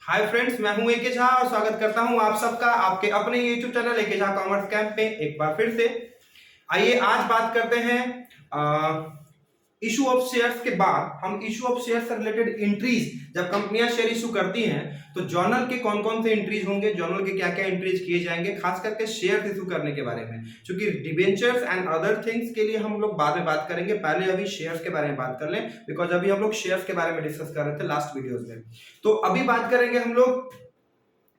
Hi friends, मैं हूं एके झा और स्वागत करता हूं आप सबका आपके अपने YouTube channel AK Jha commerce camp पे एक बार फिर से। आइए आज बात करते हैं इशू ऑफ शेयर्स के बाद हम इशू ऑफ शेयर्स से रिलेटेड एंट्रीज, जब कंपनियां शेयर इशू करती हैं तो जर्नल के कौन कौन से एंट्रीज होंगे, जर्नल के क्या क्या एंट्रीज किए जाएंगे, खास करके शेयर इशू करने के बारे में। क्योंकि डिबेंचर्स एंड अदर थिंग्स के लिए हम लोग बाद में बात करेंगे, पहले अभी शेयर्स के बारे में बात कर लें, बिकॉज अभी हम लोग शेयर्स के बारे में डिस्कस कर रहे थे लास्ट वीडियोस में। तो अभी बात करेंगे हम लोग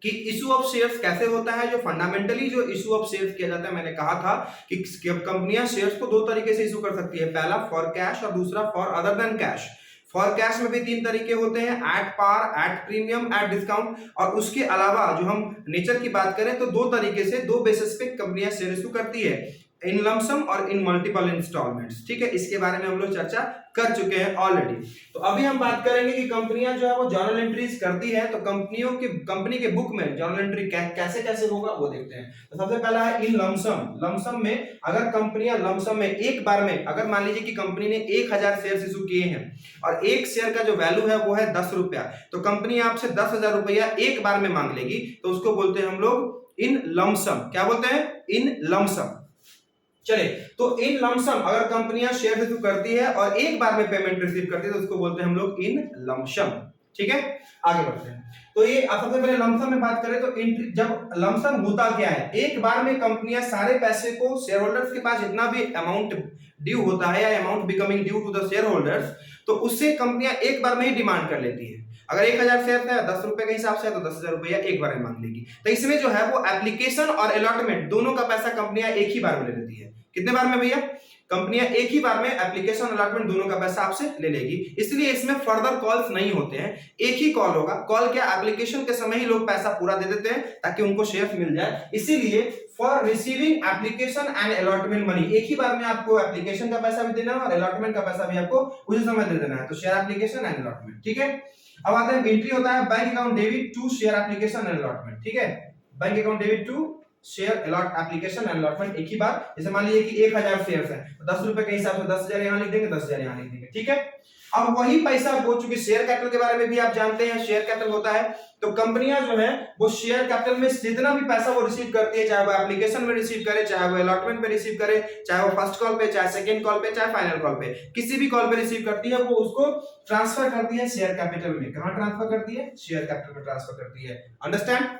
कि इशू ऑफ शेयर्स कैसे होता है। जो फंडामेंटली जो इशू ऑफ शेयर्स किया जाता है, मैंने कहा था कि कंपनियां शेयर्स को दो तरीके से इशू कर सकती है, पहला फॉर कैश और दूसरा for other than cash. For cash में भी तीन तरीके होते हैं, at par, at premium, at discount. और उसके अलावा जो हम नेचर की बात करें तो दो तरीके से, दो बेसिस पे कंपनियां शेयर इशू करती है, इन लमसम और इन मल्टीपल इंस्टॉलमेंट्स। ठीक है, इसके बारे में हम लोग चर्चा कर चुके हैं ऑलरेडी। तो अभी हम बात करेंगे कि कंपनियां जो है वो जर्नल एंट्रीज करती है, तो कंपनी के बुक में जर्नल एंट्री कैसे कैसे होगा वो देखते हैं। तो सबसे पहला है इन लमसम। लमसम में अगर कंपनियां लमसम में एक बार में, अगर मान लीजिए कि कंपनी ने 1000 शेयर इशू किए हैं और एक शेयर का जो वैल्यू है वो है 10 रुपया, तो कंपनी आपसे 10,000 रुपया एक बार में मांग लेगी, तो उसको बोलते हैं हम लोग इन लमसम। क्या बोलते हैं? इन लमसम। चले, तो इन लमसम अगर कंपनियां शेयर इशू करती है और एक बार में पेमेंट रिसीव करती है तो उसको बोलते हैं हम लोग इन लमसम। ठीक है, आगे बढ़ते हैं। तो ये सबसे पहले लमसम में बात करें तो जब लमसम होता क्या है, एक बार में कंपनियां सारे पैसे को शेयर होल्डर्स के पास जितना भी अमाउंट ड्यू होता है या amount becoming due to the share holders, तो उससे कंपनियां एक बार में ही डिमांड कर लेती है। अगर 1000 शेयर है 10 रुपए के हिसाब से है तो 10,000 रुपया एक बार में मांग लेगी। तो इसमें जो है वो एप्लीकेशन और अलॉटमेंट दोनों का पैसा कंपनियां एक ही बार में ले लेती है। कितने बार में भैया? कंपनियां एक ही बार में एप्लीकेशन अलॉटमेंट दोनों का पैसा आपसे ले लेगी, इसलिए इसमें फर्दर कॉल्स नहीं होते हैं, एक ही कॉल होगा। कॉल क्या, एप्लीकेशन के समय ही लोग पैसा पूरा दे देते हैं ताकि उनको शेयर मिल जाए। इसीलिए for receiving application and allotment money, एक ही बार में आपको एप्लीकेशन का पैसा भी देना है और अलॉटमेंट का पैसा भी आपको उसी समय दे देना है। तो शेयर एप्लीकेशन एंड अलॉटमेंट। ठीक है, अब आते हैं एंट्री होता है bank account debit to share application and allotment. ठीक है, bank account debit to share allot application and allotment एक ही बार। जैसे मान लीजिए कि 1000 शेयर्स है तो 10 रुपए के हिसाब से 10,000 यहां लिख देंगे, 10,000 यहां लिख देंगे। ठीक है, अब वही पैसा वो, चूंकि शेयर कैपिटल के बारे में भी आप जानते हैं, शेयर कैपिटल होता है तो कंपनियां जो है वो शेयर कैपिटल में जितना भी पैसा वो रिसीव करती है, चाहे वो एप्लीकेशन में रिसीव करे, चाहे वो अलॉटमेंट में रिसीव करे, चाहे वो फर्स्ट कॉल पे, चाहे सेकंड कॉल पे, चाहे फाइनल कॉल पे, किसी भी कॉल पे रिसीव करती है, वो उसको ट्रांसफर करती है शेयर कैपिटल में। कहां ट्रांसफर करती है? शेयर कैपिटल में ट्रांसफर करती है। अंडरस्टैंड?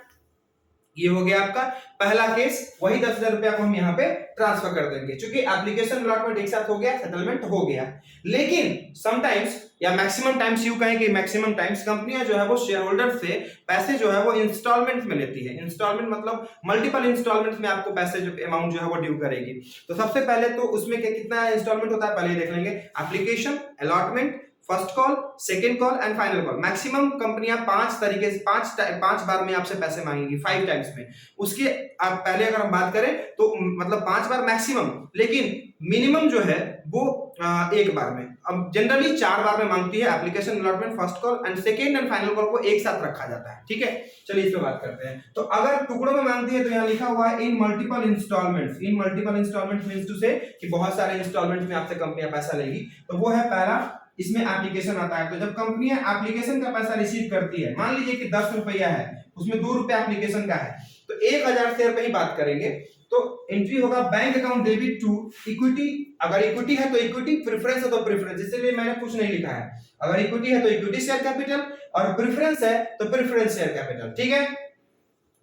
ये हो गया आपका पहला केस। वही 10,000 रुपया को हम यहाँ पे ट्रांसफर कर देंगे, क्योंकि एप्लीकेशन अलॉटमेंट एक साथ हो गया, सेटलमेंट हो गया। लेकिन समटाइम्स या मैक्सिमम टाइम्स, यूं कहें कि मैक्सिमम टाइम्स कंपनियां जो है वो शेयर होल्डर से पैसे जो है वो इंस्टॉलमेंट में लेती है। इंस्टॉलमेंट मतलब मल्टीपल इंस्टॉलमेंट में आपको पैसे जो अमाउंट जो है वो ड्यू करेगी। तो सबसे पहले तो उसमें कितना इंस्टॉलमेंट होता है पहले देख लेंगे। Application, allotment, first call, second call and final call. Maximum कंपनियां पांच बार में आपसे पैसे मांगेंगी, 5 टाइम्स में। उसके आप पहले अगर हम बात करें तो मतलब 5 बार मैक्सिमम, लेकिन मिनिमम जो है वो एक बार में। अब जनरली 4 बार में मांगती है। Application, allotment, first call and second and final call को एक साथ रखा जाता है। ठीक है, चलिए इस पे बात करते हैं। तो अगर टुकड़ों में मांगती है तो यहाँ लिखा हुआ है in multiple installments. In multiple installment means to say कि बहुत सारे इंस्टॉलमेंट में आपसे कंपनियां पैसा लेगी। तो वो है पहला, इसमें एप्लीकेशन आता है। तो जब कंपनियां एप्लीकेशन का पैसा रिसीव करती है, मान लीजिए कि 10 रुपया है, उसमें 2 रुपया एप्लीकेशन का है, तो 1000 शेयर पे ही बात करेंगे। तो एंट्री होगा bank account debit to equity. अगर इक्विटी है तो इक्विटी, प्रेफरेंस है तो प्रेफरेंस, इसलिए मैंने कुछ नहीं लिखा है। अगर इक्विटी है तो इक्विटी शेयर कैपिटल और प्रेफरेंस है तो प्रेफरेंस शेयर कैपिटल। ठीक है,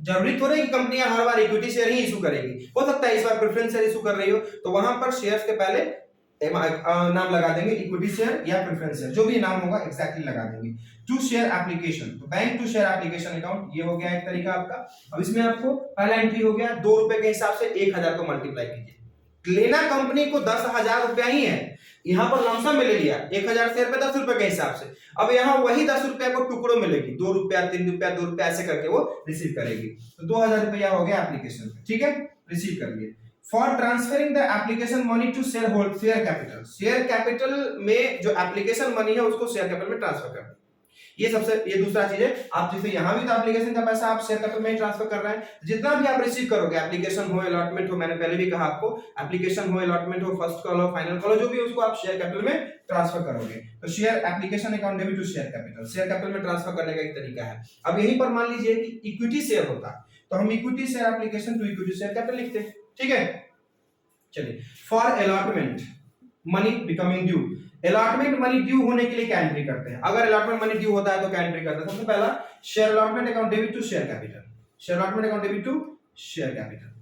जरूरी थोड़ा कि कंपनियां हर बार इक्विटी शेयर ही इशू करेगी, हो सकता है इस बार प्रेफरेंस शेयर इशू कर रही हो, तो वहां पर शेयर्स के पहले नाम लगा देंगे, इक्विटी शेयर या प्रेफरेंस शेयर, जो भी नाम होगा एग्जैक्टली लगा देंगे। टू शेयर एप्लीकेशन, तो bank to share application account, ये हो गया एक तरीका आपका। अब इसमें आपको पहला एंट्री हो गया, 2 रुपए के हिसाब से 1000 को मल्टीप्लाई कीजिए। लेना कंपनी को 10,000 रुपया ही है, यहां पर लमसम में ले लिया 1000 शेयर पे 10 रुपए के हिसाब से। अब यहाँ वही 10 रुपया को टुकड़ों में लेगी, 2 रुपया, 3 रुपया, 2 रुपया ऐसे करके वो रिसीव करेगी। तो 2000 रुपया हो गया एप्लीकेशन पे। ठीक है, रिसीव कर लिए। For transferring the application money to share capital, share capital में जो एप्लीकेशन मनी है उसको शेयर कैपिटल में ट्रांसफर कर। ये दूसरा चीज है। आप जैसे यहाँ भी तो एप्लीकेशन का पैसा आप शेयर कैपिटल में ही ट्रांसफर कर रहे हैं, जितना भी आप रिसीव करोगे, एप्लीकेशन हो, अलॉटमेंट हो, मैंने पहले भी कहा आपको, एप्लीकेशन हो, अलॉटमेंट हो, फर्स्ट कॉल हो, फाइनल कॉल हो, जो भी उसको आप शेयर कैपिटल में ट्रांसफर करोगे। तो share application account debit to share capital में ट्रांसफर करने का एक तरीका है। अब यहीं पर मान लीजिए कि इक्विटी शेयर होता तो हम equity share application to equity share capital लिखते, ठीक है। चलिए, for allotment money becoming due, allotment money due होने के लिए क्या एंट्री करते हैं? अगर अलॉटमेंट मनी ड्यू होता है तो क्या एंट्री करते हैं? सबसे पहला share allotment account debit to share capital, share allotment account debit to share capital.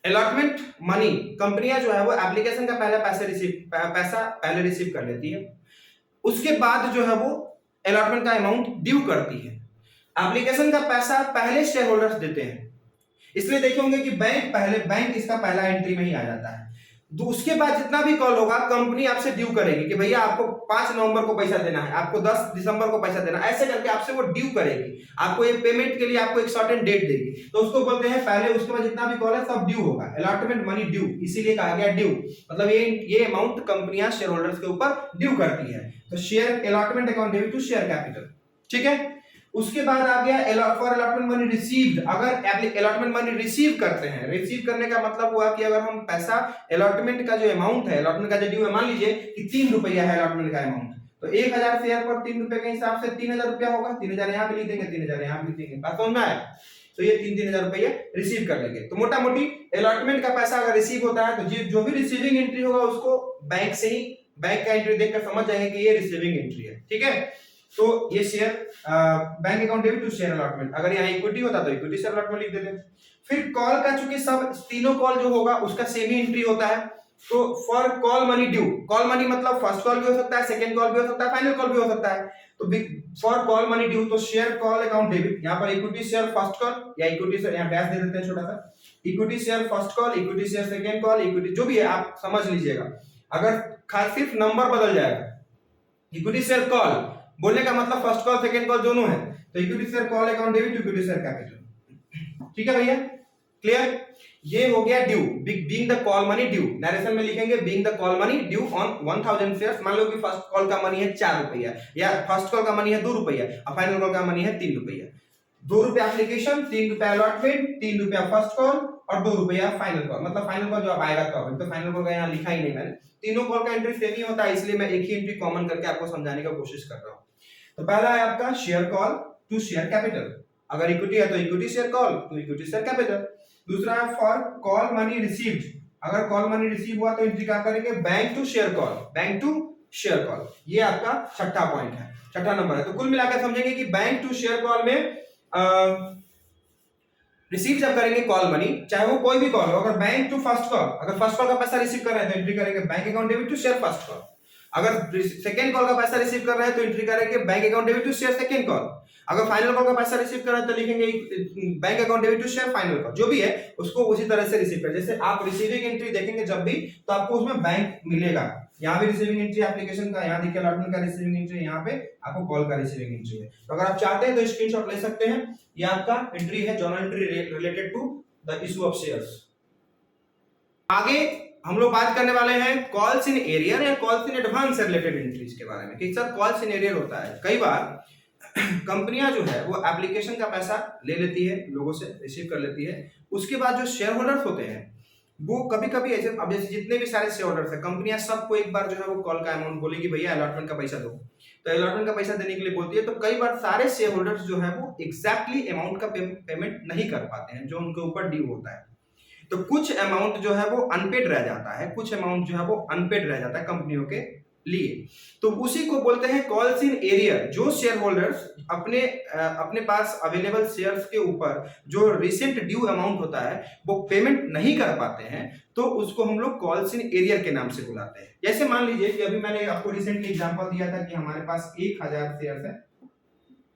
Allotment money कंपनियां जो है वो एप्लीकेशन का पैसा पहले रिसीव कर लेती है, उसके बाद जो है वो अलॉटमेंट का अमाउंट ड्यू करती है। एप्लीकेशन का पैसा पहले शेयर होल्डर्स देते हैं, इसलिए देखे होंगे कि बैंक इसका पहला एंट्री में ही आ जाता है। तो उसके बाद जितना भी कॉल होगा कंपनी आपसे ड्यू करेगी कि भैया आपको 5 नवंबर को पैसा देना है, आपको 10 दिसंबर को पैसा देना है, ऐसे करके आपसे वो ड्यू करेगी, आपको एक पेमेंट के लिए आपको एक सर्टेन डेट देगी। तो उसको बोलते हैं पहले, उसके बाद जितना भी कॉल है सब ड्यू होगा, अलॉटमेंट मनी ड्यू, इसीलिए कहा गया ड्यू, मतलब ये अमाउंट कंपनियां शेयर होल्डर्स के ऊपर ड्यू करती है। तो share allotment account debit to share capital, ठीक है। उसके बाद आ गया फॉर अलॉटमेंट मनी रिसीव्ड, अगर अलॉटमेंट मनी रिसीव करते हैं, रिसीव करने का मतलब हुआ कि अगर हम पैसा अलॉटमेंट का जो अमाउंट है, अलॉटमेंट का जो ड्यू है, मान लीजिए कि 3 रुपया है अलॉटमेंट का अमाउंट, तो 1000 शेयर पर 3 रुपए के हिसाब से 3000 रुपया होगा, 3000 यहाँ पे लिख देंगे, 3000 यहाँ पे लिख देंगे, बात समझ में आया? तो ये 3-3000 रुपये रिसीव कर लेंगे। तो मोटा मोटी अलॉटमेंट का पैसा अगर रिसीव होता है तो जो भी रिसीविंग एंट्री होगा उसको बैंक से ही, बैंक का एंट्री देखकर समझ जाएंगे कि ये रिसीविंग एंट्री है, ठीक है। तो ये share bank account debit to share allotment, अगर यहाँ इक्विटी होता तो इक्विटी शेयर अलॉटमेंट लिख देते। फिर कॉल का, चूंकि सब तीनों कॉल जो होगा उसका सेम ही एंट्री होता है, तो for call money due, call money मतलब फर्स्ट कॉल भी हो सकता है, सेकंड कॉल भी हो सकता है, फाइनल कॉल भी हो सकता है। तो फॉर कॉल मनी ड्यू तो शेयर कॉल अकाउंट डेबिट, यहाँ पर इक्विटी शेयर फर्स्ट कॉल या इक्विटी शेयर, यहाँ डैश दे देते हैं छोटा सा, equity share first call, equity share second call, equity जो भी है आप समझ लीजिएगा। अगर खास सिर्फ नंबर बदल जाएगा, इक्विटी शेयर कॉल बोलने का मतलब फर्स्ट कॉल सेकंड कॉल दोनों है, तो equity share call account debit equity share capital, ठीक है भैया, क्लियर। ये हो गया due, being the call money due, narration में लिखेंगे being the call money due on 1000 shares. मान लो कि फर्स्ट कॉल का मनी है 4 रुपया, या फर्स्ट कॉल का मनी है 2 रुपया और फाइनल कॉल का मनी है 3 रुपया। 2 रुपया एप्लीकेशन, 3 रुपया अलॉटमेंट, 3 रुपया फर्स्ट कॉल और 2 रुपया फाइनल कॉल, मतलब फाइनल कॉल जो आप आएगा तो फाइनल कॉल का यहाँ लिखा ही नहीं मैंने, तीनों कॉल का एंट्री सेम ही होता है, इसलिए मैं एक ही एंट्री कॉमन करके आपको समझाने का कोशिश कर रहा हूँ। तो पहला है आपका share call to share capital, अगर इक्विटी है तो equity share call to equity share capital. दूसरा है फॉर कॉल मनी रिसीव्ड, अगर कॉल मनी रिसीव हुआ तो एंट्री क्या करेंगे? Bank to share call, bank to share call. ये आपका छठा पॉइंट है, छठा नंबर है। तो कुल मिलाकर समझेंगे कि बैंक टू शेयर कॉल में रिसीव जब करेंगे कॉल मनी, चाहे वो कोई भी कॉल हो, अगर बैंक टू फर्स्ट कॉल, अगर फर्स्ट कॉल का पैसा रिसीव कर रहे हैं तो एंट्री करेंगे bank account debit to share first call, अगर सेकंड कॉल का पैसा रिसीव कर रहे हैं तो एंट्री करेंगे bank account debit to share second call, अगर फाइनल कॉल का पैसा रिसीव कर रहे हैं तो लिखेंगे bank account debit to share final call. जो भी है उसको उसी तरह से रिसीव करें, जैसे आप रिसीविंग एंट्री देखेंगे जब भी तो आपको उसमें बैंक मिलेगा, यहाँ भी रिसीविंग एंट्री एप्लीकेशन का, यहाँ देखिए अलॉटमेंट का रिसीविंग एंट्री, यहाँ पे आपको कॉल का रिसीविंग एंट्री है। तो अगर आप चाहते हैं तो स्क्रीनशॉट ले सकते हैं, ये आपका एंट्री है, journal entry related to the issue of shares. आगे हम लोग बात करने वाले हैं कॉल्स इन एरियर या कॉल्स इन एडवांस से रिलेटेड एंट्रीज के बारे में कि सर कॉल्स इन एरियर होता है। कई बार कंपनियां जो है वो एप्लीकेशन का पैसा ले लेती है, लोगों से रिसीव कर लेती है, उसके बाद जो शेयर होल्डर्स होते हैं वो कभी कभी ऐसे, अब जैसे जितने भी सारे शेयर होल्डर्स है, कंपनियां सबको एक बार जो है वो कॉल का अमाउंट बोलेगी भैया अलॉटमेंट का पैसा दो, तो अलॉटमेंट का पैसा देने के लिए बोलती है। तो कई बार सारे शेयर होल्डर्स जो है वो एग्जैक्टली अमाउंट का पेमेंट नहीं कर पाते हैं जो उनके ऊपर ड्यू होता है, तो कुछ अमाउंट जो है वो अनपेड रह जाता है, कुछ अमाउंट जो है वो अनपेड रह जाता है कंपनियों के लिए, तो उसी को बोलते हैं कॉल्स इन एरियर। जो शेयर होल्डर्स अपने पास अवेलेबल शेयर्स के ऊपर जो रिसेंट ड्यू अमाउंट होता है वो पेमेंट नहीं कर पाते हैं, तो उसको हम लोग कॉल्स इन एरियर के नाम से बुलाते हैं। जैसे मान लीजिए कि अभी मैंने आपको रिसेंटली एग्जांपल दिया था कि हमारे पास 1000 शेयर्स है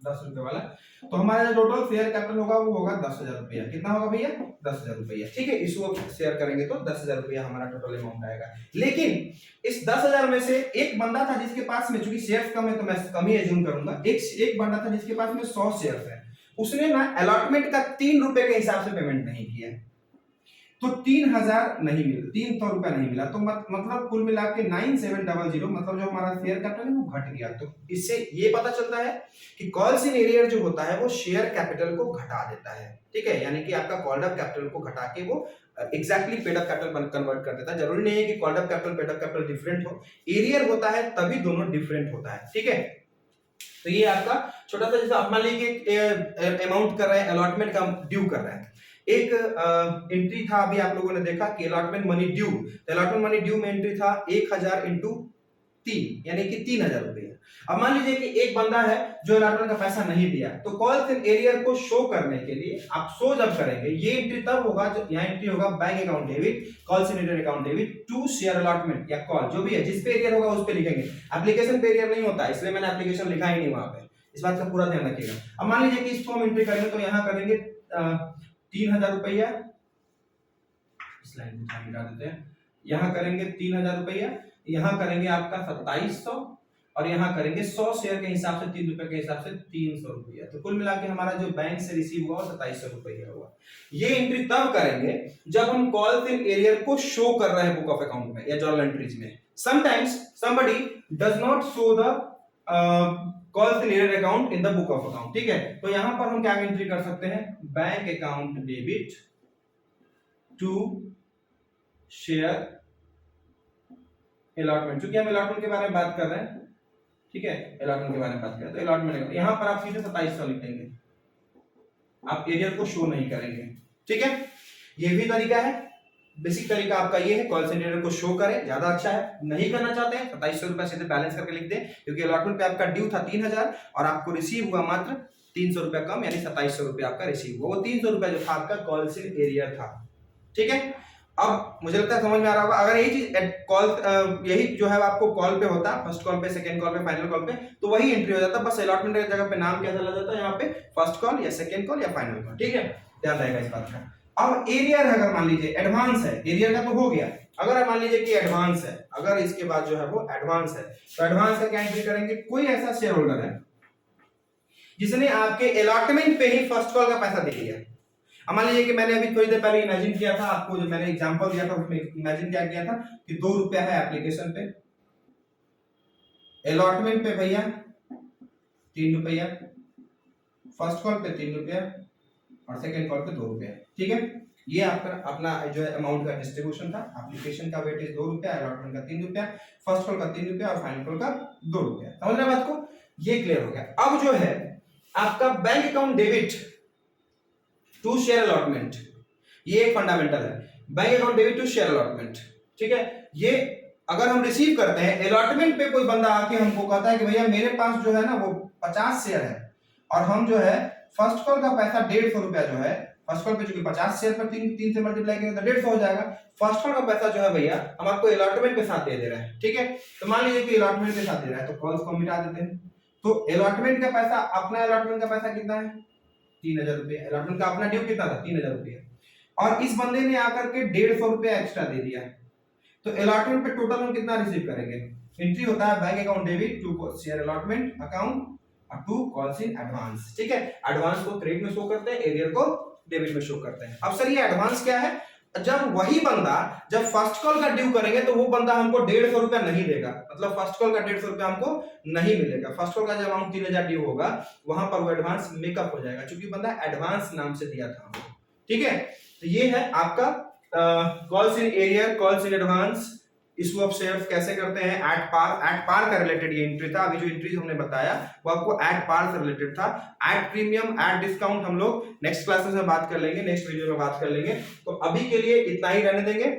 10 रुपए वाला, तो हमारा जो टोटल शेयर कैपिटल होगा वो होगा 10,000 रुपया। कितना होगा भैया? 10,000 रुपया, ठीक है। इशू शेयर करेंगे तो 10,000 रुपया हमारा टोटल अमाउंट आएगा। लेकिन इस 10,000 में से एक बंदा था जिसके पास में, चूंकि शेयर्स कम है तो मैं कम ही एज्यूम करूंगा, एक बंदा था जिसके पास में 100 शेयर्स है, उसने ना अलॉटमेंट का 3 रुपए के हिसाब से पेमेंट नहीं किया। तो 3000 नहीं मिला, 300 रुपया नहीं मिला, तो मतलब कुल मिला के 9700, मतलब जो हमारा शेयर कैपिटल है वो घट गया। तो इससे ये पता चलता है कि कॉल्स इन एरियर जो होता है वो शेयर कैपिटल को घटा देता है, ठीक है, यानी कि आपका कॉल्ड अप कैपिटल को घटा के वो exactly paid up capital convert कर देता है। जरूरी नहीं है कि called up capital paid up capital different हो, एरियर होता है तभी दोनों डिफरेंट होता है, ठीक है। तो ये आपका छोटा सा, जैसे आप मान लीजिए अमाउंट कर रहे हैं, अलॉटमेंट का ड्यू कर रहे हैं, एक एंट्री था अभी आप लोगों ने देखा कि अलॉटमेंट मनी ड्यू, तो अलॉटमेंट मनी ड्यू में एंट्री था 1000 इंटू 3 यानी कि 3000 रुपए। अब मान लीजिए कि एक बंदा है जो अलॉटमेंट का पैसा नहीं दिया, तो कॉल्स इन एरियर को शो करने के लिए आप शो जब करेंगे, ये एंट्री तब होगा जब यहाँ एंट्री होगा bank account debit, calls in arrear account debit to share allotment या कॉल, जो भी है जिस पे एरियर होगा उस पे लिखेंगे। एप्लीकेशन पे एरियर नहीं होता, इसलिए मैंने एप्लीकेशन लिखा ही नहीं वहां पे, इस बात का पूरा ध्यान रखिएगा। अब मान लीजिए कि इस फॉर्म एंट्री करेंगे तो यहाँ करेंगे 3000 रुपया, इस लाइन को मिटा देते हैं, यहाँ करेंगे 3000 रुपया, यहाँ करेंगे आपका 2700 और यहाँ करेंगे 100 शेयर के हिसाब से 3 रुपए के हिसाब से 300 रुपया। तो कुल मिला के हमारा जो बैंक से रिसीव हुआ 2700 रुपया हुआ। ये एंट्री तब करेंगे जब हम कॉल्स इन एरियर को शो कर रहे हैं बुक ऑफ अकाउंट में या जर्नल एंट्रीज में। Sometimes somebody does not show the calls in arrear account in the book of account, ठीक है। तो यहां पर हम क्या एंट्री कर सकते हैं, bank account debit to share allotment, क्योंकि हम अलॉटमेंट के बारे में बात कर रहे हैं, ठीक है, अलॉटमेंट के बारे में बात कर रहे हैं, तो अलॉटमेंट यहां पर आप सीधे 2700 लिख देंगे, आप एरियर को शो नहीं करेंगे, ठीक है। ये भी तरीका है, बेसिक तरीका आपका ये है, कॉल्स इन एरियर को शो करें, ज्यादा अच्छा है। नहीं करना चाहते हैं 2700 रुपया सीधे बैलेंस करके लिख दें, क्योंकि अलॉटमेंट पे आपका ड्यू था 3000 और आपको रिसीव हुआ मात्र 300 रुपया कम, यानी 2700 रुपया आपका रिसीव हुआ। वो 300 रुपया जो था आपका कॉल्स इन एरियर था, ठीक है। अब मुझे लगता है समझ में आ रहा होगा। अगर यही चीज कॉल यही जो है आपको कॉल पे होता, फर्स्ट कॉल पे, सेकंड कॉल पे, फाइनल कॉल पे, तो वही एंट्री हो जाता, बस अलॉटमेंट की जगह पे नाम क्या चला जाता है यहाँ पे, फर्स्ट कॉल या सेकंड कॉल या फाइनल कॉल, ठीक है, ध्यान रहेगा इस बात का। अब एरियर अगर मान लीजिए एडवांस है, एरियर का तो हो गया, अगर मान लीजिए कि एडवांस है, अगर इसके बाद जो है वो एडवांस है, तो एडवांस का क्या एंट्री करेंगे, कोई ऐसा शेयर होल्डर है जिसने आपके अलॉटमेंट पे ही फर्स्ट कॉल का पैसा दे दिया। अब मान लीजिए कि मैंने अभी थोड़ी देर पहले इमेजिन किया था, आपको जो मैंने एग्जांपल दिया था उसमें इमेजिन क्या किया था कि 2 रुपया है एप्लीकेशन पे, अलॉटमेंट पे भैया 3 रुपया, फर्स्ट कॉल पे 3 रुपया और सेकंड कॉल पे 2 रुपया, ठीक है। ये आपका अपना जो है अमाउंट का डिस्ट्रीब्यूशन था। एप्लीकेशन का वेटेज 2 रुपया, अलॉटमेंट का 3 रुपया, फर्स्ट कॉल का 3 रुपया और फाइनल कॉल का 2 रुपया। समझ रहे बात को, ये क्लियर हो गया। अब जो है आपका bank account debit to share allotment, ये एक फंडामेंटल है, bank account debit to share allotment, ठीक है। ये अगर हम रिसीव करते हैं अलॉटमेंट पे, कोई बंदा आके हमको कहता है कि भैया मेरे पास जो है ना वो 50 शेयर है और हम जो है फर्स्ट कॉल का पैसा 150 रुपया जो है, फर्स्ट कॉल पे चूंकि 50 शेयर पर 3 से मल्टीप्लाई करेंगे तो 150 हो जाएगा, फर्स्ट कॉल का पैसा जो है भैया हम आपको अलॉटमेंट के साथ दे दे रहे हैं, ठीक है। तो मान लीजिए कि अलॉटमेंट के साथ दे रहा है तो कॉल्स को मिटा देते हैं। तो अलॉटमेंट का पैसा, अपना अलॉटमेंट का पैसा कितना है, 3000 रुपया, अलॉटमेंट का अपना ड्यू कितना था 3000 रुपया, और इस बंदे ने आकर के 150 रुपया एक्स्ट्रा दे दिया, तो अलॉटमेंट पे टोटल हम कितना रिसीव करेंगे, एंट्री होता है bank account debit to share allotment account to calls in advance, ठीक है। एडवांस को क्रेडिट में शो करते हैं, एरियर को डेबिट में शो करते हैं। अब सर ये एडवांस क्या है, जब वही बंदा जब फर्स्ट कॉल का ड्यू करेंगे तो वो बंदा हमको 150 रुपया नहीं देगा, मतलब फर्स्ट कॉल का 150 रुपया हमको नहीं मिलेगा। फर्स्ट कॉल का जब अमाउंट 3000 ड्यू होगा वहां पर वो एडवांस मेकअप हो जाएगा, क्योंकि बंदा एडवांस नाम से दिया था हमको, ठीक है। तो ये है आपका calls in arrear, calls in advance, issue of shares कैसे करते हैं, एट पार का रिलेटेड ये एंट्री था। अभी जो एंट्रीज हमने बताया वो आपको एट पार से रिलेटेड था। एट प्रीमियम, एट डिस्काउंट हम लोग नेक्स्ट क्लासेस में बात कर लेंगे, नेक्स्ट वीडियो में बात कर लेंगे। तो अभी के लिए इतना ही रहने देंगे।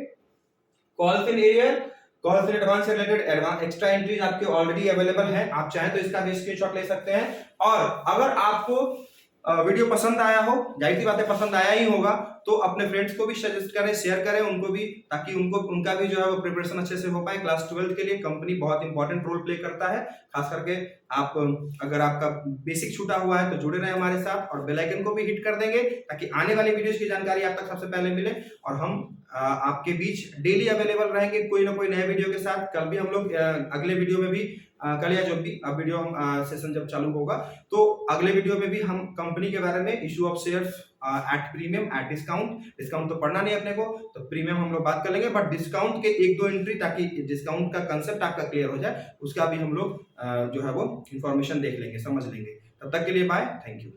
Calls in arrear, calls in advance से रिलेटेड एक्स्ट्रा एंट्रीज आपके ऑलरेडी अवेलेबल है, आप चाहें तो इसका भी स्क्रीनशॉट ले सकते हैं। और अगर आपको वीडियो पसंद आया हो, जाहिर सी बात है पसंद आया ही होगा, तो अपने फ्रेंड्स को भी सजेस्ट करें, शेयर करें उनको भी, ताकि उनका भी जो है वो प्रिपरेशन अच्छे से हो पाए। क्लास 12 के लिए कंपनी बहुत इंपॉर्टेंट रोल प्ले करता है, खास करके आप अगर आपका बेसिक छूटा हुआ है तो जुड़े रहे हमारे साथ और बेल आइकन को भी हिट कर देंगे, ताकि आने वाले वीडियोस की जानकारी आप तक सबसे पहले मिले। और हम आपके बीच डेली अवेलेबल रहेंगे कोई ना कोई नए वीडियो के साथ। कल भी हम लोग अगले वीडियो में भी कल या जो भी वीडियो हम सेशन जब चालू होगा तो अगले वीडियो में भी हम कंपनी के बारे में, issue of shares at premium at discount. Discount तो पढ़ना नहीं अपने को, तो प्रीमियम हम लोग बात कर लेंगे, बट डिस्काउंट के एक दो एंट्री, ताकि डिस्काउंट का कंसेप्ट आपका क्लियर हो जाए, उसका भी हम लोग जो है वो इंफॉर्मेशन देख लेंगे, समझ लेंगे। तब तक के लिए बाय, थैंक यू।